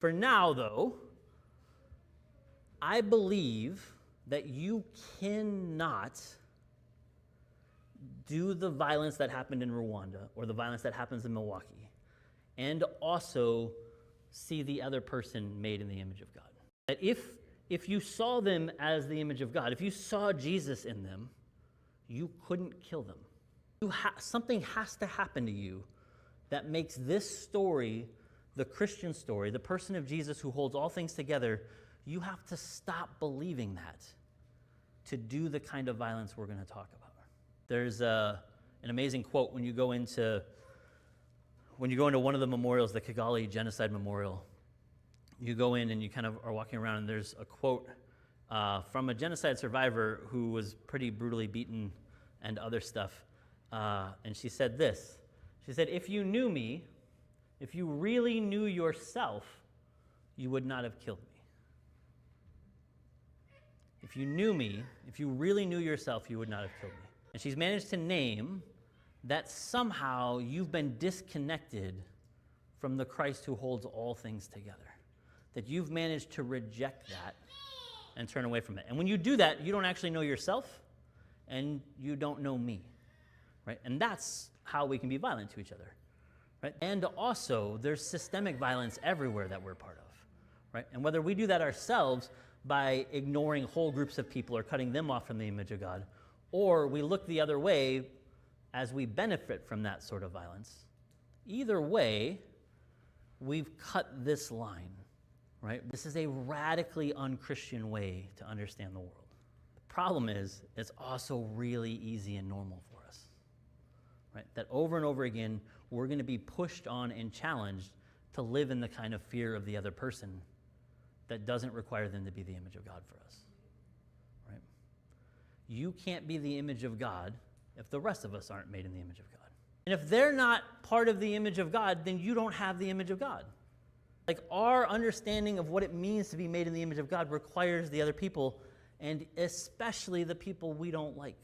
For now, though, I believe that you cannot do the violence that happened in Rwanda or the violence that happens in Milwaukee and also see the other person made in the image of God. That if you saw them as the image of God, if you saw Jesus in them, you couldn't kill them. Something has to happen to you that makes this story, the Christian story, the person of Jesus who holds all things together, you have to stop believing that to do the kind of violence we're going to talk about. There's an amazing quote when you go into one of the memorials, the Kigali Genocide Memorial. You go in and you kind of are walking around, and there's a quote from a genocide survivor who was pretty brutally beaten and other stuff. And she said this. She said, "If you knew me, if you really knew yourself, you would not have killed me. If you knew me, if you really knew yourself, you would not have killed me." And she's managed to name that somehow you've been disconnected from the Christ who holds all things together. That you've managed to reject that and turn away from it. And when you do that, you don't actually know yourself and you don't know me. Right? And that's how we can be violent to each other. Right? And also, there's systemic violence everywhere that we're part of. Right? And whether we do that ourselves by ignoring whole groups of people or cutting them off from the image of God, or we look the other way as we benefit from that sort of violence, either way, we've cut this line. Right? This is a radically unchristian way to understand the world. The problem is, it's also really easy and normal for us. Right? That over and over again, we're going to be pushed on and challenged to live in the kind of fear of the other person that doesn't require them to be the image of God for us. Right? You can't be the image of God if the rest of us aren't made in the image of God. And if they're not part of the image of God, then you don't have the image of God. Like, our understanding of what it means to be made in the image of God requires the other people, and especially the people we don't like.